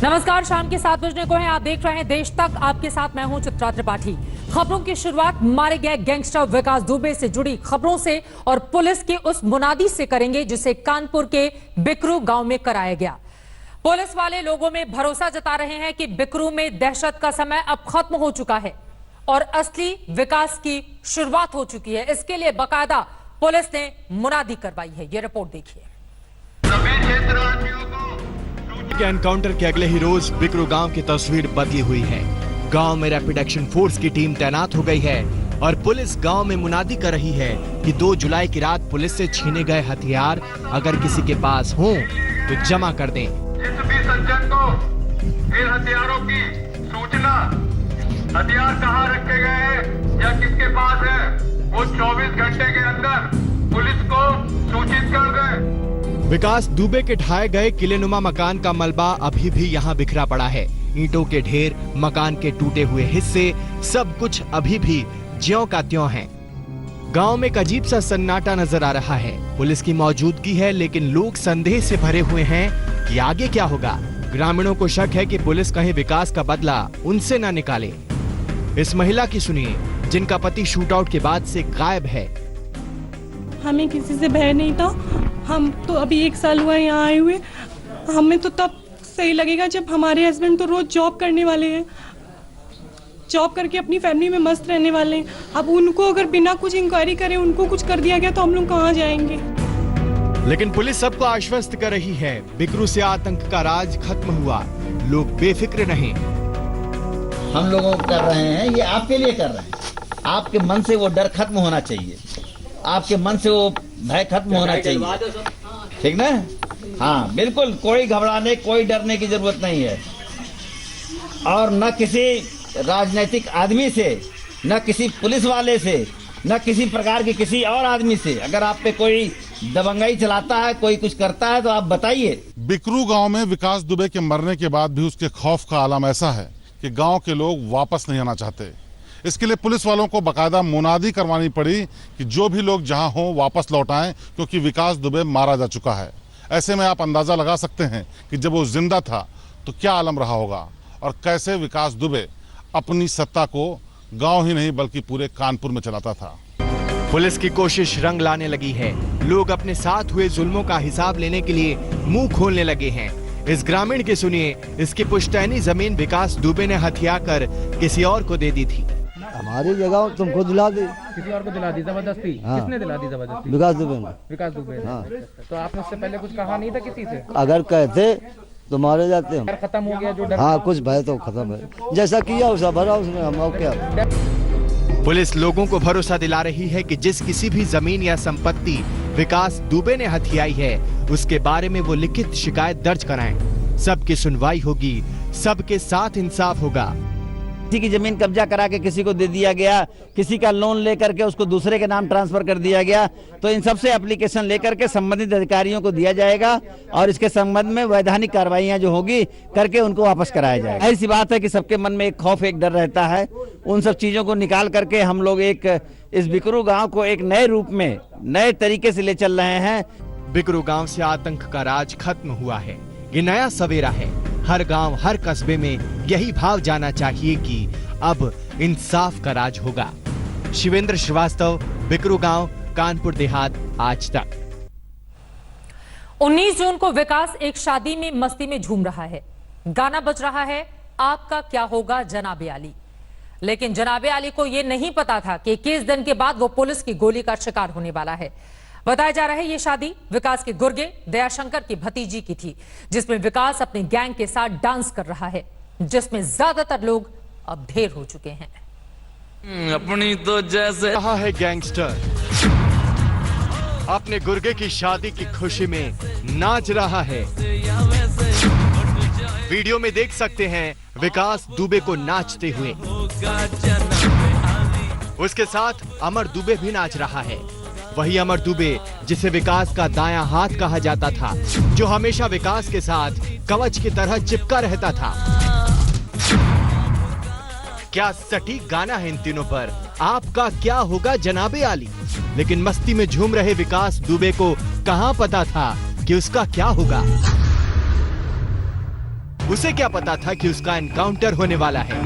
नमस्कार, शाम के 7 बजने को है। आप देख रहे हैं देश तक, आपके साथ मैं हूं चित्रा त्रिपाठी। खबरों की शुरुआत मारे गए गैंगस्टर विकास दुबे से जुड़ी खबरों से और पुलिस के उस मुनादी से करेंगे जिसे कानपुर के बिकरू गांव में कराया गया। पुलिस वाले लोगों में भरोसा जता रहे हैं कि बिकरू में दहशत का समय अब खत्म हो चुका है और असली विकास की शुरुआत हो चुकी है। इसके लिए बाकायदा पुलिस ने मुनादी करवाई है। ये रिपोर्ट देखिए। के एनकाउंटर के अगले ही रोज बिकरू गांव की तस्वीर बदली हुई है। गांव में रैपिड एक्शन फोर्स की टीम तैनात हो गई है और पुलिस गांव में मुनादी कर रही है कि 2 जुलाई की रात पुलिस से छीने गए हथियार अगर किसी के पास हों तो जमा कर दें। जिस भी सज्जन को इन हथियारों की सूचना, हथियार कहाँ रखे गए हैं या किसके पास है, वो 24 घंटे के अंदर पुलिस को सूचित कर दें। विकास दुबे के ढाए गए किलेनुमा मकान का मलबा अभी भी यहाँ बिखरा पड़ा है। ईंटों के ढेर, मकान के टूटे हुए हिस्से, सब कुछ अभी भी ज्यों का त्यों है। गांव में एक अजीब सा सन्नाटा नजर आ रहा है। पुलिस की मौजूदगी है लेकिन लोग संदेह से भरे हुए हैं कि आगे क्या होगा। ग्रामीणों को शक है कि पुलिस कहीं विकास का बदला उनसे न निकाले। इस महिला की सुनिए जिनका पति शूटआउट के बाद से गायब है। हमें किसी से भय नहीं था। हम तो अभी 1 साल हुआ यहाँ आए हुए। हमें तो तब सही लगेगा जब हमारे हस्बैंड तो रोज जॉब करने वाले हैं, जॉब करके अपनी फैमिली में मस्त रहने वाले हैं। अब उनको अगर बिना कुछ इंक्वायरी करे उनको कुछ कर दिया गया तो हम लोग कहाँ जाएंगे। लेकिन पुलिस सबको आश्वस्त कर रही है, बिकरू से आतंक का राज खत्म हुआ, लोग बेफिक्र रहें। हम लोगों को कर रहे हैं, ये आपके लिए कर रहे हैं। आपके मन से वो डर खत्म होना चाहिए, आपके मन से वो भय खत्म होना चाहिए, ठीक ना? हाँ बिल्कुल, कोई घबराने कोई डरने की जरूरत नहीं है। और न किसी राजनीतिक आदमी से, न किसी पुलिस वाले से, न किसी प्रकार के किसी और आदमी से अगर आप पे कोई दबंगाई चलाता है, कोई कुछ करता है तो आप बताइए। बिकरू गांव में विकास दुबे के मरने के बाद भी उसके खौफ का आलम ऐसा है कि गांव के लोग वापस नहीं आना चाहते। इसके लिए पुलिस वालों को बाकायदा मुनादी करवानी पड़ी कि जो भी लोग जहां हों वापस लौट आएं, क्योंकि विकास दुबे मारा जा चुका है। ऐसे में आप अंदाजा लगा सकते हैं कि जब वो जिंदा था तो क्या आलम रहा होगा और कैसे विकास दुबे अपनी सत्ता को गांव ही नहीं बल्कि पूरे कानपुर में चलाता था। पुलिस की कोशिश रंग लाने लगी है। लोग अपने साथ हुए जुल्मों का हिसाब लेने के लिए मुंह खोलने लगे हैं। इस ग्रामीण की सुनिए, इसकी पुश्तैनी जमीन विकास दुबे ने हथिया कर किसी और को दे दी थी। हमारी जगह तुमको दिला दी, किसी और को दिला दी जबरदस्ती? हाँ। किसने दिला दी जबरदस्ती? विकास दुबे ने। विकास दुबे ने। हाँ। तो आपने उससे पहले कुछ कहा नहीं था किसी से? अगर कहते तो मारे जाते हम। डर खत्म हो गया जो डर? हाँ, कुछ भय तो खत्म है। जैसा किया वैसा भरा उसमें, हम और क्या। पुलिस लोगों को भरोसा दिला रही है कि जिस किसी भी जमीन या संपत्ति विकास दुबे ने हथियाई है उसके बारे में वो लिखित शिकायत दर्ज कराएं। सबकी सुनवाई होगी, सबके साथ इंसाफ होगा। किसी की जमीन कब्जा करा के किसी को दे दिया गया, किसी का लोन लेकर के उसको दूसरे के नाम ट्रांसफर कर दिया गया, तो इन सबसे एप्लीकेशन लेकर के संबंधित अधिकारियों को दिया जाएगा और इसके संबंध में वैधानिक कार्रवाइयां जो होगी करके उनको वापस कराया जाएगा। ऐसी बात है कि सबके मन में एक खौफ, एक डर रहता है। उन सब चीजों को निकाल करके हम लोग एक इस बिकरू गाँव को एक नए रूप में, नए तरीके से ले चल रहे हैं। बिकरू गांव से आतंक का राज खत्म हुआ है। ये नया सवेरा है। हर गांव, हर कस्बे में यही भाव जाना चाहिए कि अब इंसाफ का राज होगा। शिवेंद्र श्रीवास्तव, बिकरू गांव, कानपुर देहात, आज तक। 19 जून को विकास एक शादी में मस्ती में झूम रहा है। गाना बज रहा है, आपका क्या होगा जनाबे आली। लेकिन जनाबे आली को यह नहीं पता था कि 21 दिन के बाद वो पुलिस की गोली का शिकार होने वाला है। बताया जा रहा है ये शादी विकास के गुर्गे दयाशंकर की भतीजी की थी, जिसमें विकास अपने गैंग के साथ डांस कर रहा है, जिसमें ज्यादातर लोग अब ढेर हो चुके हैं। अपनी तो जैसे रहा है गैंगस्टर अपने गुर्गे की शादी की खुशी में नाच रहा है। वीडियो में देख सकते हैं विकास दुबे को नाचते हुए। उसके साथ अमर दुबे भी नाच रहा है। वही अमर दुबे जिसे विकास का दायां हाथ कहा जाता था, जो हमेशा विकास के साथ कवच की तरह चिपका रहता था। क्या सटीक गाना है इन तीनों पर, आपका क्या होगा जनाबे आली। लेकिन मस्ती में झूम रहे विकास दुबे को कहां पता था कि उसका क्या होगा। उसे क्या पता था कि उसका एनकाउंटर होने वाला है।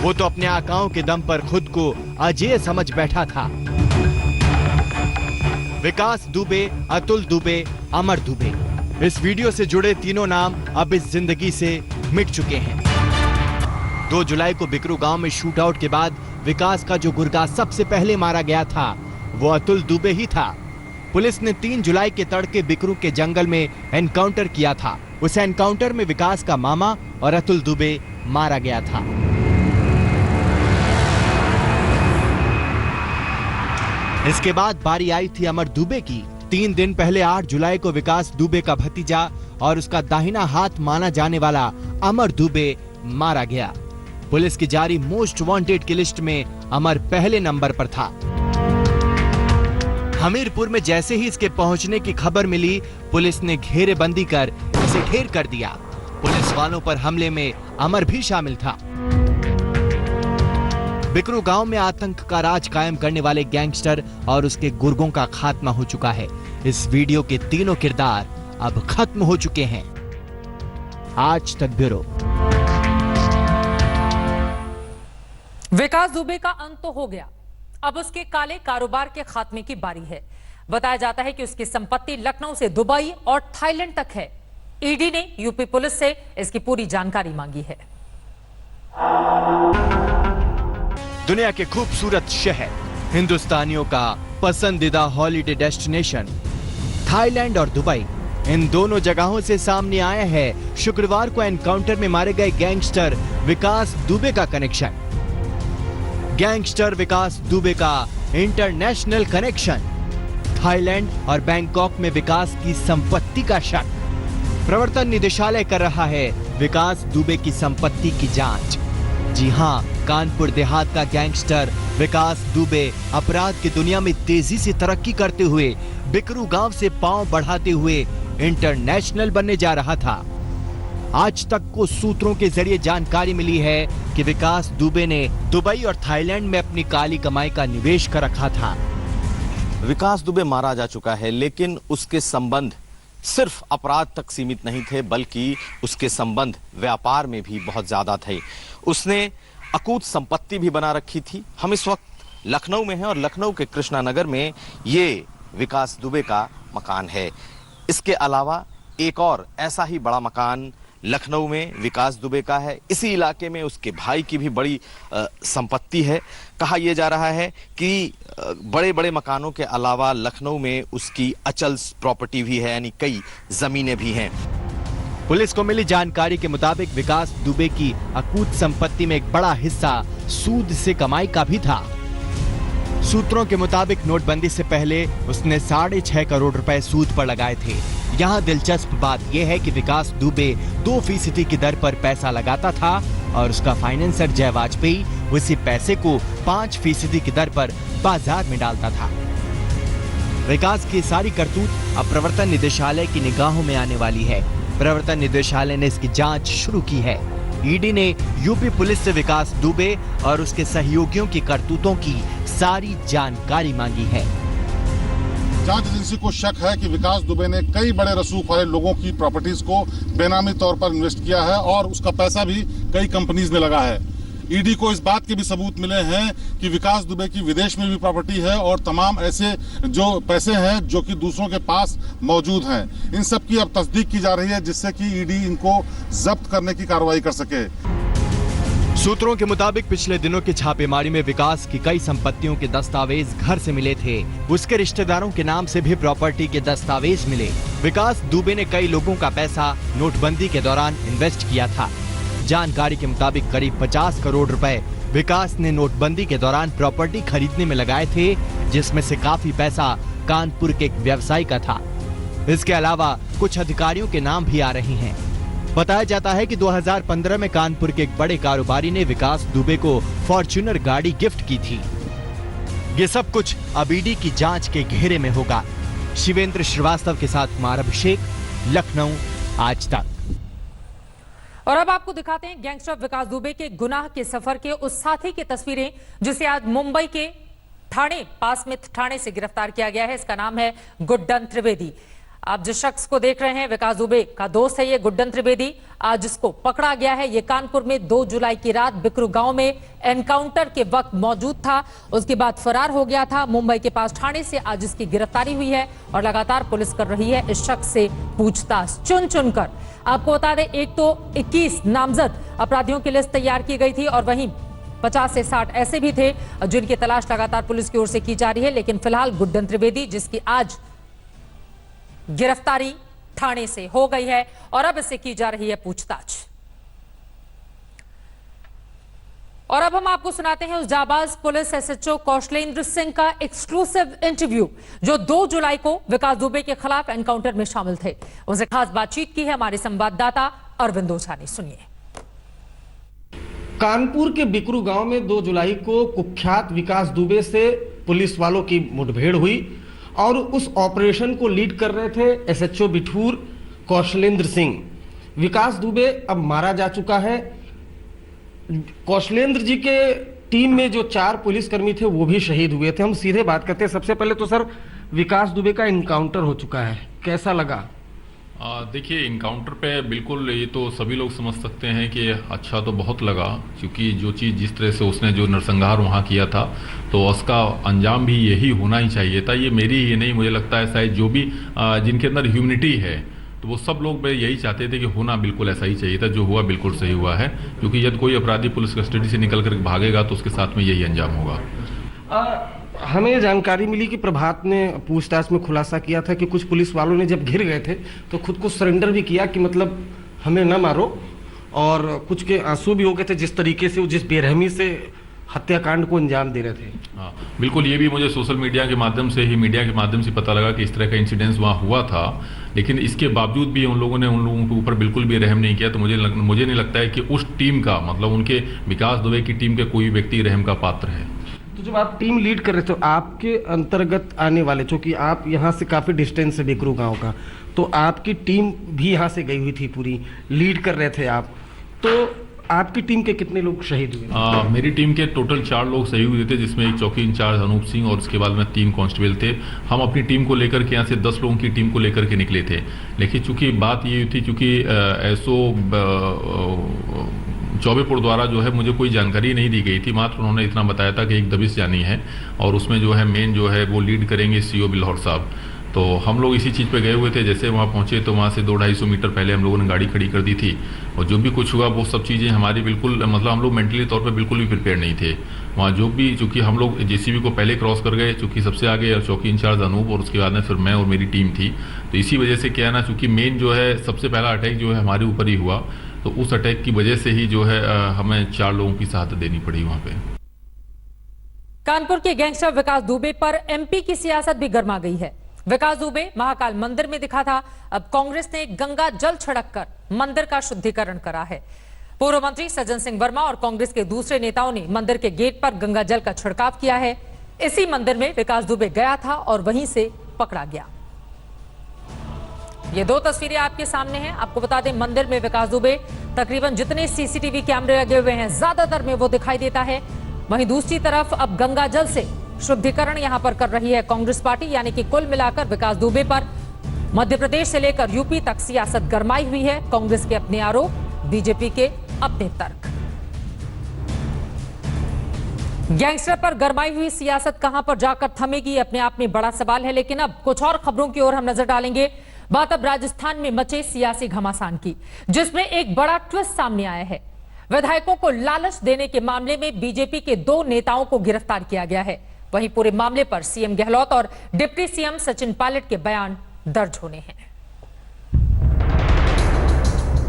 वो तो अपने आकाओं के दम पर खुद को अजेय समझ बैठा था। विकास दुबे, अतुल दुबे, अमर दुबे, इस वीडियो से जुड़े तीनों नाम अब इस जिंदगी से मिट चुके हैं। 2 जुलाई को बिकरू गांव में शूट आउट के बाद विकास का जो गुर्गा सबसे पहले मारा गया था वो अतुल दुबे ही था। पुलिस ने 3 जुलाई के तड़के बिकरू के जंगल में एनकाउंटर किया था। उस एनकाउंटर में विकास का मामा और अतुल दुबे मारा गया था। इसके बाद बारी आई थी अमर दुबे की। 3 दिन पहले 8 जुलाई को विकास दुबे का भतीजा और उसका दाहिना हाथ माना जाने वाला अमर दुबे मारा गया। पुलिस की जारी मोस्ट वांटेड की लिस्ट में अमर पहले नंबर पर था। हमीरपुर में जैसे ही इसके पहुंचने की खबर मिली, पुलिस ने घेरेबंदी कर इसे ढेर कर दिया। पुलिस वालों पर हमले में अमर भी शामिल था। बिकरू गांव में आतंक का राज कायम करने वाले गैंगस्टर और उसके गुर्गों का खात्मा हो चुका है। इस वीडियो के तीनों किरदार अब खत्म हो चुके हैं। आज तक ब्यूरो। विकास दुबे का अंत तो हो गया, अब उसके काले कारोबार के खात्मे की बारी है। बताया जाता है कि उसकी संपत्ति लखनऊ से दुबई और थाईलैंड तक है। ईडी ने यूपी पुलिस से इसकी पूरी जानकारी मांगी है। दुनिया के खूबसूरत शहर, हिंदुस्तानियों का पसंदीदा हॉलिडे डेस्टिनेशन थाईलैंड और दुबई, इन दोनों जगहों से सामने आया है शुक्रवार को एनकाउंटर में मारे गए गैंगस्टर विकास दुबे का कनेक्शन। गैंगस्टर विकास दुबे का इंटरनेशनल कनेक्शन, थाईलैंड और बैंकॉक में विकास की संपत्ति का शक। प्रवर्तन निदेशालय कर रहा है विकास दुबे की संपत्ति की जांच। जी हां, कानपुर देहात का गैंगस्टर विकास दुबे अपराध की दुनिया में तेजी से तरक्की करते हुए बिकरू गांव से पांव बढ़ाते हुए इंटरनेशनल बनने जा रहा था। आज तक को सूत्रों के जरिए जानकारी मिली है कि विकास दुबे ने दुबई और थाईलैंड में अपनी काली कमाई का निवेश कर रखा था। विकास दुबे मारा जा चुका है, लेकिन उसके संबंध सिर्फ अपराध तक सीमित नहीं थे, बल्कि उसके संबंध व्यापार में भी बहुत ज्यादा थे। उसने अकूत संपत्ति भी बना रखी थी। हम इस वक्त लखनऊ में हैं और लखनऊ के कृष्णा नगर में ये विकास दुबे का मकान है। इसके अलावा एक और ऐसा ही बड़ा मकान लखनऊ में विकास दुबे का है। इसी इलाके में उसके भाई की भी बड़ी संपत्ति है। कहा यह जा रहा है कि बड़े बड़े मकानों के अलावा लखनऊ में उसकी अचल प्रॉपर्टी भी है, यानी कई जमीनें भी हैं। पुलिस को मिली जानकारी के मुताबिक विकास दुबे की अकूत संपत्ति में एक बड़ा हिस्सा सूद से कमाई का भी था। सूत्रों के मुताबिक नोटबंदी से पहले उसने 6.5 करोड़ रुपए सूद पर लगाए थे। यहाँ दिलचस्प बात यह है कि विकास दुबे 2% की दर पर पैसा लगाता था और उसका फाइनेंसर जय वाजपेयी उसी पैसे को 5% की दर पर बाजार में डालता था। विकास की सारी करतूत अब प्रवर्तन निदेशालय की निगाहों में आने वाली है। प्रवर्तन निदेशालय ने इसकी जांच शुरू की है। ईडी ने यूपी पुलिस से विकास दुबे और उसके सहयोगियों की करतूतों की सारी जानकारी मांगी है। जांच एजेंसी को शक है कि विकास दुबे ने कई बड़े रसूख वाले लोगों की प्रॉपर्टीज को बेनामी तौर पर इन्वेस्ट किया है और उसका पैसा भी कई कंपनीज में लगा है। ईडी को इस बात के भी सबूत मिले हैं कि विकास दुबे की विदेश में भी प्रॉपर्टी है और तमाम ऐसे जो पैसे हैं जो कि दूसरों के पास मौजूद हैं। इन सब की अब तस्दीक की जा रही है, जिससे कि ईडी इनको जब्त करने की कार्रवाई कर सके। सूत्रों के मुताबिक पिछले दिनों की छापेमारी में विकास की कई संपत्तियों के दस्तावेज घर से मिले थे। उसके रिश्तेदारों के नाम से भी प्रॉपर्टी के दस्तावेज मिले। विकास दुबे ने कई लोगों का पैसा नोटबंदी के दौरान इन्वेस्ट किया था। जानकारी के मुताबिक करीब 50 करोड़ रुपए विकास ने नोटबंदी के दौरान प्रॉपर्टी खरीदने में लगाए थे, जिसमें से काफी पैसा कानपुर के एक व्यवसायी का था। इसके अलावा कुछ अधिकारियों के नाम भी आ रहे हैं। बताया जाता है कि 2015 में कानपुर के एक बड़े कारोबारी ने विकास दुबे को फॉर्च्यूनर गाड़ी गिफ्ट की थी। ये सब कुछ अब ईडी की जांच के घेरे में होगा। शिवेंद्र श्रीवास्तव के साथ कुमार अभिषेक, लखनऊ, आज तक। और अब आपको दिखाते हैं गैंगस्टर विकास दुबे के गुनाह के सफर के उस साथी की तस्वीरें जिसे आज मुंबई के थाने पासमिथ थाने से गिरफ्तार किया गया है। इसका नाम है गुड्डन त्रिवेदी। आप जिस शख्स को देख रहे हैं विकास दुबे का दोस्त है ये गुड्डन त्रिवेदी। आज इसको पकड़ा गया है। ये कानपुर में 2 जुलाई की रात बिकरू गांव में एनकाउंटर के वक्त मौजूद था, उसके बाद फरार हो गया था। मुंबई के पास ठाणे से आज इसकी गिरफ्तारी हुई है और लगातार पुलिस कर रही है इस शख्स से पूछताछ चुन चुनकर। आपको बता दें, एक तो 21 नामजद अपराधियों की लिस्ट तैयार की गई थी और वहीं 50 से 60 ऐसे भी थे जिनकी तलाश लगातार पुलिस की ओर से की जा रही है। लेकिन फिलहाल गुड्डन त्रिवेदी, जिसकी आज गिरफ्तारी ठाणे से हो गई है और अब इससे की जा रही है पूछताछ। और अब हम आपको सुनाते हैं उस जाबाज पुलिस एसएचओ कौशलेंद्र सिंह का एक्सक्लूसिव इंटरव्यू जो 2 जुलाई को विकास दुबे के खिलाफ एनकाउंटर में शामिल थे। उनसे खास बातचीत की है हमारे संवाददाता अरविंद ओझा ने। सुनिए। कानपुर के बिकरू गांव में 2 जुलाई को कुख्यात विकास दुबे से पुलिस वालों की मुठभेड़ हुई और उस ऑपरेशन को लीड कर रहे थे एसएचओ बिठूर कौशलेंद्र सिंह। विकास दुबे अब मारा जा चुका है। कौशलेंद्र जी के टीम में जो 4 पुलिसकर्मी थे वो भी शहीद हुए थे। हम सीधे बात करते हैं। सबसे पहले तो सर, विकास दुबे का इनकाउंटर हो चुका है, कैसा लगा? देखिए, इनकाउंटर पे बिल्कुल ये तो सभी लोग समझ सकते हैं कि अच्छा तो बहुत लगा, क्योंकि जो चीज़ जिस तरह से उसने जो नरसंहार वहाँ किया था तो उसका अंजाम भी यही होना ही चाहिए था। ये मेरी ही नहीं, मुझे लगता है शायद जो भी जिनके अंदर ह्यूमनिटी है तो वो सब लोग यही चाहते थे कि होना बिल्कुल ऐसा ही चाहिए था। जो हुआ बिल्कुल सही हुआ है, क्योंकि यदि कोई अपराधी पुलिस कस्टडी से निकल कर भागेगा तो उसके साथ में यही अंजाम होगा। हमें जानकारी मिली कि प्रभात ने पूछताछ में खुलासा किया था कि कुछ पुलिस वालों ने जब घिर गए थे तो खुद को सरेंडर भी किया कि मतलब हमें न मारो, और कुछ के आंसू भी हो गए थे जिस तरीके से, जिस बेरहमी से हत्याकांड को अंजाम दे रहे थे। हाँ, बिल्कुल। ये भी मुझे सोशल मीडिया के माध्यम से ही, मीडिया के माध्यम से पता लगा कि इस तरह का इंसिडेंस वहाँ हुआ था, लेकिन इसके बावजूद भी उन लोगों ने उन लोगों के ऊपर बिल्कुल भी रहम नहीं किया। तो मुझे नहीं लगता है कि उस टीम का, मतलब उनके विकास दुबे की टीम के कोई व्यक्ति रहम का पात्र है। तो जब आप टीम लीड कर रहे थे, आपके अंतर्गत आने वाले, चूंकि आप यहाँ से काफ़ी डिस्टेंस है बिकरू गांव का, तो आपकी टीम भी यहाँ से गई हुई थी, पूरी लीड कर रहे थे आप, तो आपकी टीम के कितने लोग शहीद हुए? मेरी टीम के टोटल 4 लोग शहीद हुए थे, जिसमें एक चौकी इंचार्ज अनूप सिंह और उसके बाद में 3 कांस्टेबल थे। हम अपनी टीम को लेकर के यहाँ से 10 लोगों की टीम को लेकर के निकले थे, लेकिन चूंकि बात ये थी, चूंकि एसओ चौबेपुर द्वारा जो है मुझे कोई जानकारी नहीं दी गई थी, मात्र उन्होंने इतना बताया था कि एक दबिश जानी है और उसमें जो है मेन जो है वो लीड करेंगे सीओ बिल्हौर साहब। तो हम लोग इसी चीज़ पे गए हुए थे। जैसे वहाँ पहुँचे तो वहाँ से 200-250 मीटर पहले हम लोगों ने गाड़ी खड़ी कर दी थी, और जो भी कुछ हुआ वो सब चीज़ें हमारी बिल्कुल, मतलब हम लोग मेंटली तौर पे बिल्कुल भी प्रिपेयर नहीं थे। वहाँ जो भी, चूँकि हम लोग जेसीबी को पहले क्रॉस कर गए, चूँकि सबसे आगे चौकी इंचार्ज अनूप और उसके बाद में फिर मैं और मेरी टीम थी, तो इसी वजह से क्या है ना, चूँकि मेन जो है सबसे पहला अटैक जो है हमारे ऊपर ही हुआ, तो उस अटैक की वजह से ही जो है हमें 4 लोगों की शहादत देनी पड़ी वहाँ पे। कानपुर के गैंगस्टर विकास दुबे पर एमपी की सियासत भी गर्मा गई है। विकास दुबे महाकाल मंदिर में दिखा था, अब कांग्रेस ने गंगा जल छिड़ककर मंदिर का शुद्धिकरण करा है। पूर्व मंत्री सज्जन सिंह वर्मा और कांग्रेस के दूसरे नेताओं ने मंदिर के गेट पर गंगा जल का छिड़काव किया है। इसी मंदिर में विकास दुबे गया था और वहीं से पकड़ा गया। ये 2 तस्वीरें आपके सामने हैं। आपको बता दें, मंदिर में विकास दुबे, तकरीबन जितने सीसीटीवी कैमरे लगे हुए हैं ज्यादातर में वो दिखाई देता है। वहीं दूसरी तरफ अब गंगा जल से शुद्धिकरण यहां पर कर रही है कांग्रेस पार्टी, यानी कि कुल मिलाकर विकास दुबे पर मध्य प्रदेश से लेकर यूपी तक सियासत गरमाई हुई है। कांग्रेस के अपने आरोप, बीजेपी के अपने तर्क। गैंगस्टर पर गरमाई हुई सियासत कहां पर जाकर थमेगी, अपने आप में बड़ा सवाल है। लेकिन अब कुछ और खबरों की ओर हम नजर डालेंगे। बात अब राजस्थान में मचे सियासी घमासान की, जिसमें एक बड़ा ट्विस्ट सामने आया है। विधायकों को लालच देने के मामले में बीजेपी के 2 नेताओं को गिरफ्तार किया गया है। वहीं पूरे मामले पर सीएम गहलोत और डिप्टी सीएम सचिन पायलट के बयान दर्ज होने हैं।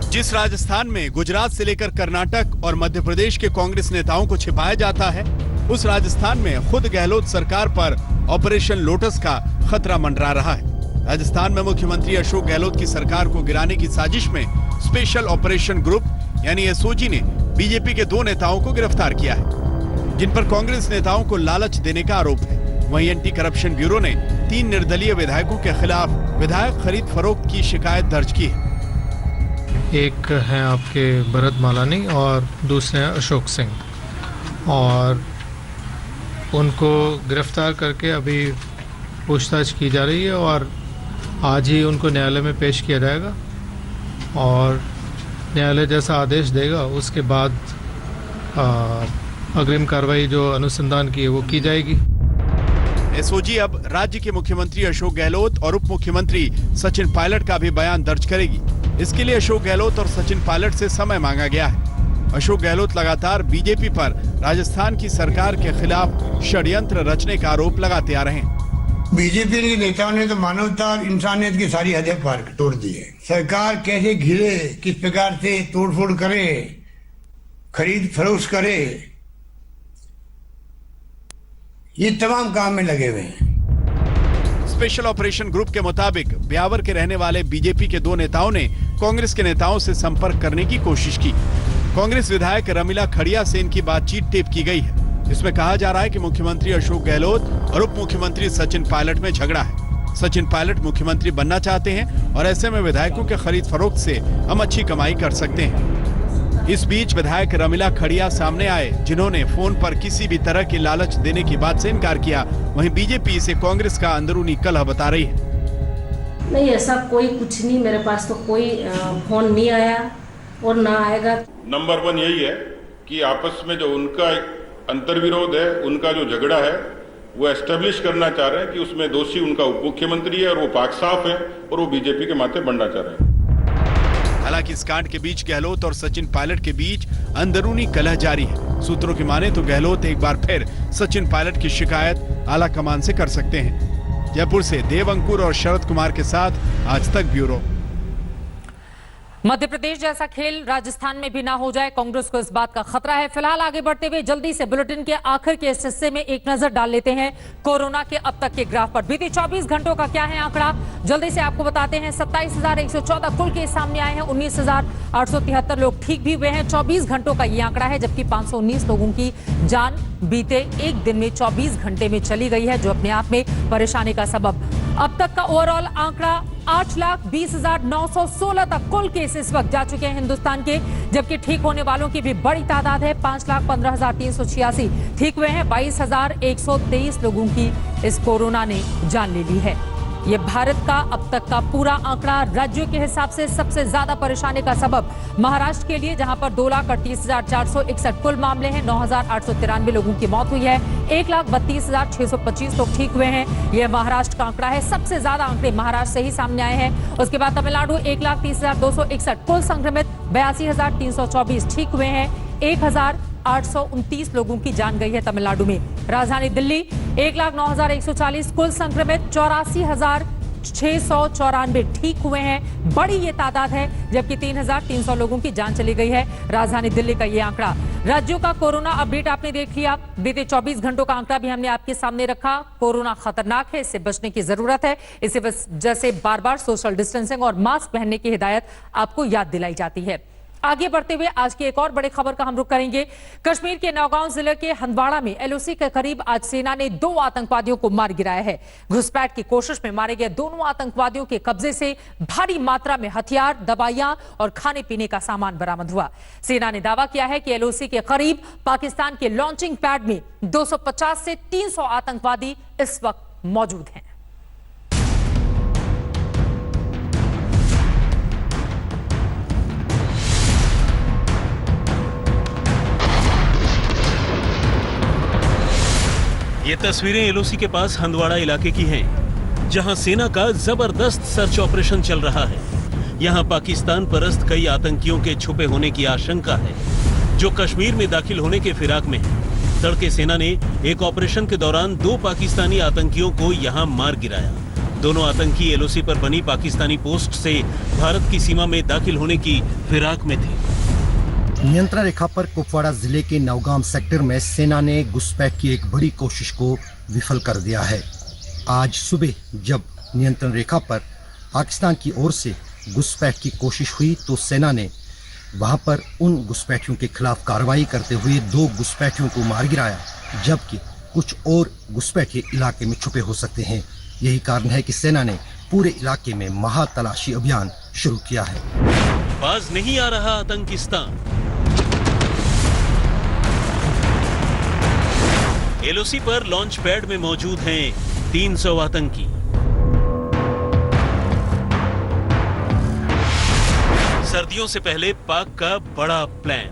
जिस राजस्थान में गुजरात से लेकर कर्नाटक और मध्य प्रदेश के कांग्रेस नेताओं को छिपाया जाता है, उस राजस्थान में खुद गहलोत सरकार पर ऑपरेशन लोटस का खतरा मंडरा रहा है। राजस्थान में मुख्यमंत्री अशोक गहलोत की सरकार को गिराने की साजिश में स्पेशल ऑपरेशन ग्रुप यानी एसओजी ने बीजेपी के 2 नेताओं को गिरफ्तार किया है, जिन पर कांग्रेस नेताओं को लालच देने का आरोप है। वहीं एंटी करप्शन ब्यूरो ने 3 निर्दलीय विधायकों के खिलाफ विधायक खरीद फरोख्त की शिकायत दर्ज की है। एक हैं आपके भरत मालानी और दूसरे हैं अशोक सिंह, और उनको गिरफ्तार करके अभी पूछताछ की जा रही है और आज ही उनको न्यायालय में पेश किया जाएगा और न्यायालय जैसा आदेश देगा उसके बाद अग्रिम कार्रवाई जो अनुसंधान की है वो की जाएगी। एसओजी अब राज्य के मुख्यमंत्री अशोक गहलोत और उप मुख्यमंत्री सचिन पायलट का भी बयान दर्ज करेगी। इसके लिए अशोक गहलोत और सचिन पायलट से समय मांगा गया है। अशोक गहलोत लगातार बीजेपी पर राजस्थान की सरकार के खिलाफ षड्यंत्र रचने का आरोप लगाते आ रहे हैं। बीजेपी के नेताओं ने तो मानवता और इंसानियत की सारी हदें पार तोड़ दी है। सरकार कैसे घिरे, किस प्रकार से तोड़फोड़ करे, खरीद फरोख्त करे, ये तमाम काम में लगे हुए हैं। स्पेशल ऑपरेशन ग्रुप के मुताबिक ब्यावर के रहने वाले बीजेपी के 2 नेताओं ने कांग्रेस के नेताओं से संपर्क करने की कोशिश की। कांग्रेस विधायक रमीला खड़िया से इनकी बातचीत टेप की गई है। इसमें कहा जा रहा है कि मुख्यमंत्री अशोक गहलोत और उप मुख्यमंत्री सचिन पायलट में झगड़ा है। सचिन पायलट मुख्यमंत्री बनना चाहते हैं और ऐसे में विधायकों के खरीद फरोख्त से हम अच्छी कमाई कर सकते हैं। इस बीच विधायक रमीला खड़िया सामने आए, जिन्होंने फोन पर किसी भी तरह की लालच देने की बात से इनकार किया। वहीं बीजेपी इसे कांग्रेस का अंदरूनी कलह बता रही है। नहीं, ऐसा कोई कुछ नहीं, मेरे पास तो कोई फोन नहीं आया और ना आएगा। नंबर 1 यही है कि आपस में जो उनका अंतर्विरोध है, उनका जो झगड़ा है, वो एस्टेब्लिश करना चाह रहे हैं कि उसमें दोषी उनका उप मुख्यमंत्री है और वो पाक साफ है और वो बीजेपी के माथे बनना चाह रहे हैं। हालांकि इस कांड के बीच गहलोत और सचिन पायलट के बीच अंदरूनी कलह जारी है। सूत्रों की माने तो गहलोत एक बार फिर सचिन पायलट की शिकायत आला कमान से कर सकते हैं। जयपुर से देव अंकुर और शरद कुमार के साथ आज तक ब्यूरो। मध्य प्रदेश जैसा खेल राजस्थान में भी ना हो जाए, कांग्रेस को इस बात का खतरा है। फिलहाल आगे बढ़ते हुए जल्दी से बुलेटिन के आखिर के इस हिस्से में एक नजर डाल लेते हैं कोरोना के अब तक के ग्राफ पर। बीते 24 घंटों का क्या है आंकड़ा, जल्दी से आपको बताते हैं। 27,114 कुल केस सामने आए हैं, 19,873 लोग ठीक भी हुए हैं। 24 घंटों का ये आंकड़ा है, जबकि 519 लोगों की जान बीते एक दिन में 24 घंटे में चली गई है, जो अपने आप में परेशानी का सबब। अब तक का ओवरऑल आंकड़ा 8,20,916 तक कुल केस इस वक्त जा चुके हैं हिंदुस्तान के, जबकि ठीक होने वालों की भी बड़ी तादाद है। 5,15,386 ठीक हुए हैं। 22,123 लोगों की इस कोरोना ने जान ले ली है। ये भारत का अब तक का पूरा आंकड़ा। राज्यों के हिसाब से सबसे ज्यादा परेशानी का सबब महाराष्ट्र के लिए, जहां पर 2,38,461 कुल मामले हैं, 9,893 लोगों की मौत हुई है, 1,32,625 लोग ठीक हुए हैं। यह महाराष्ट्र का आंकड़ा है। सबसे ज्यादा आंकड़े महाराष्ट्र से ही सामने आए हैं। उसके बाद तमिलनाडु 1,30,261 कुल संक्रमित, 82,324 ठीक हुए हैं, 1,829 लोगों की जान गई है तमिलनाडु में। राजधानी दिल्ली 1,09,140 कुल संक्रमित, 84,694 ठीक हुए हैं। बड़ी ये तादाद है, जबकि 3,300 लोगों की जान चली गई है राजधानी दिल्ली का ये आंकड़ा। राज्यों का कोरोना अपडेट आपने देख लिया। बीते 24 घंटों का आंकड़ा भी हमने आपके सामने रखा। कोरोना खतरनाक है, इससे बचने की जरूरत है। इसी वजह से बार बार सोशल डिस्टेंसिंग और मास्क पहनने की हिदायत आपको याद दिलाई जाती है। आगे बढ़ते हुए आज की एक और बड़ी खबर का हम रुख करेंगे। कश्मीर के नौगांव जिले के हंदवाड़ा में एलओसी के करीब आज सेना ने 2 आतंकवादियों को मार गिराया है। घुसपैठ की कोशिश में मारे गए दोनों आतंकवादियों के कब्जे से भारी मात्रा में हथियार, दवाइयां और खाने पीने का सामान बरामद हुआ। सेना ने दावा किया है कि एलओसी के करीब पाकिस्तान के लॉन्चिंग पैड में 250 से 300 आतंकवादी इस वक्त मौजूद हैं। ये तस्वीरें एलओसी के पास हंदवाड़ा इलाके की हैं, जहां सेना का जबरदस्त सर्च ऑपरेशन चल रहा है। यहां पाकिस्तान परस्त कई आतंकियों के छुपे होने की आशंका है, जो कश्मीर में दाखिल होने के फिराक में हैं। तड़के सेना ने एक ऑपरेशन के दौरान 2 पाकिस्तानी आतंकियों को यहां मार गिराया। दोनों आतंकी एलओसी पर बनी पाकिस्तानी पोस्ट से भारत की सीमा में दाखिल होने की फिराक में थे। नियंत्रण रेखा पर कुपवाड़ा जिले के नौगाम सेक्टर में सेना ने घुसपैठ की एक बड़ी कोशिश को विफल कर दिया है। आज सुबह जब नियंत्रण रेखा पर पाकिस्तान की ओर से घुसपैठ की कोशिश हुई तो सेना ने वहां पर उन घुसपैठियों के खिलाफ कार्रवाई करते हुए 2 घुसपैठियों को मार गिराया, जबकि कुछ और घुसपैठिए इलाके में छुपे हो सकते हैं। यही कारण है कि सेना ने पूरे इलाके में महातलाशी अभियान शुरू किया है। बाज नहीं आ रहा आतंकिस्तान। एलओसी पर लॉन्च पैड में मौजूद हैं 300 आतंकी। सर्दियों से पहले पाक का बड़ा प्लान।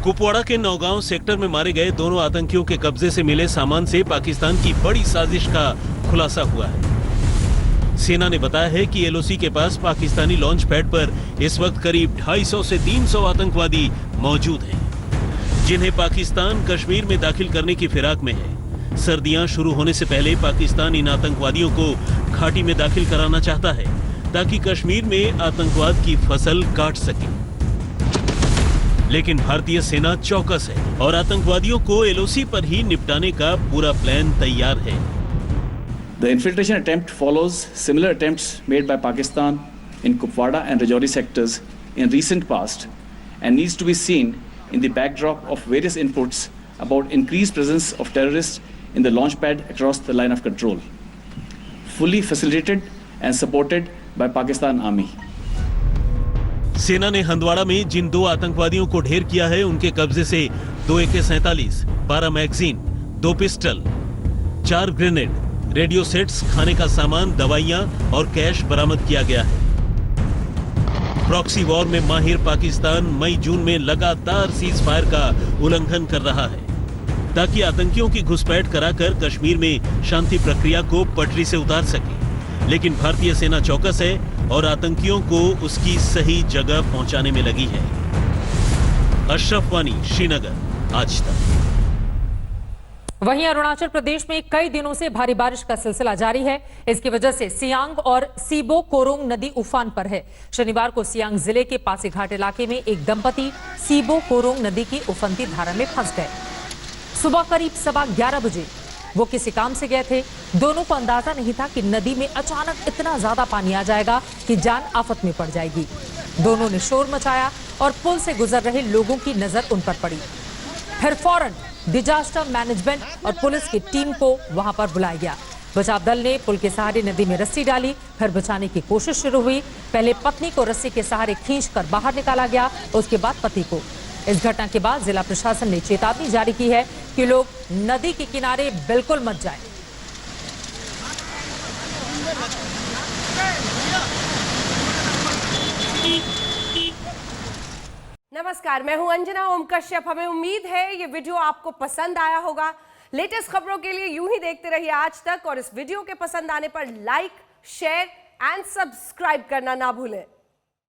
कुपवाड़ा के नौगांव सेक्टर में मारे गए दोनों आतंकियों के कब्जे से मिले सामान से पाकिस्तान की बड़ी साजिश का खुलासा हुआ है। सेना ने बताया है कि एलओसी के पास पाकिस्तानी लॉन्च पैड पर इस वक्त करीब 250 से 300 आतंकवादी मौजूद हैं, जिन्हें पाकिस्तान कश्मीर में दाखिल करने की फिराक में है। सर्दियां शुरू होने से पहले पाकिस्तान इन आतंकवादियों को घाटी में दाखिल कराना चाहता है ताकि कश्मीर में आतंकवाद की फसल काट सके। लेकिन भारतीय सेना चौकस है और आतंकवादियों को एलओसी पर ही निपटाने का पूरा प्लान तैयार है। The infiltration attempt follows similar attempts made by Pakistan in Kupwara and Rajouri sectors in recent past and needs to be seen in the backdrop of various inputs about increased presence of terrorists in the launch pad across the line of control, fully facilitated and supported by Pakistan Army. सेना ने हंदवाड़ा में जिन 2 आतंकवादियों को ढेर किया है, उनके कब्जे से 2 AK-47, 12 magazine, 2 pistol, 4 grenade, radio sets, खाने का सामान, दवाइयां और कैश बरामद किया गया है। प्रॉक्सी वॉर में माहिर पाकिस्तान मई-जून में लगातार सीज फायर का उल्लंघन कर रहा है ताकि आतंकियों की घुसपैठ कराकर कश्मीर में शांति प्रक्रिया को पटरी से उतार सके। लेकिन भारतीय सेना चौकस है और आतंकियों को उसकी सही जगह पहुंचाने में लगी है। अशरफ वानी, श्रीनगर, आज तक। वहीं अरुणाचल प्रदेश में कई दिनों से भारी बारिश का सिलसिला जारी है। इसकी वजह से सियांग और सीबो कोरोंग नदी उफान पर है। शनिवार को सियांग जिले के पासीघाट इलाके में एक दंपति सीबो कोरोंग नदी की उफनती धारा में फंस गए। सुबह करीब 11:15 बजे वो किसी काम से गए थे। दोनों को अंदाजा नहीं था कि नदी में अचानक इतना ज्यादा पानी आ जाएगा कि जान आफत में पड़ जाएगी। दोनों ने शोर मचाया और पुल से गुजर रहे लोगों की नजर उन पर पड़ी। फिर फौरन डिजास्टर मैनेजमेंट और पुलिस की टीम को वहां पर बुलाया गया। बचाव दल ने पुल के सहारे नदी में रस्सी डाली, फिर बचाने की कोशिश शुरू हुई। पहले पत्नी को रस्सी के सहारे खींचकर बाहर निकाला गया, उसके बाद पति को। इस घटना के बाद जिला प्रशासन ने चेतावनी जारी की है कि लोग नदी के किनारे बिल्कुल मत जाएं। नमस्कार, मैं हूं अंजना ओम कश्यप। हमें उम्मीद है ये वीडियो आपको पसंद आया होगा। लेटेस्ट खबरों के लिए यूं ही देखते रहिए आज तक और इस वीडियो के पसंद आने पर लाइक, शेयर एंड सब्सक्राइब करना ना भूलें।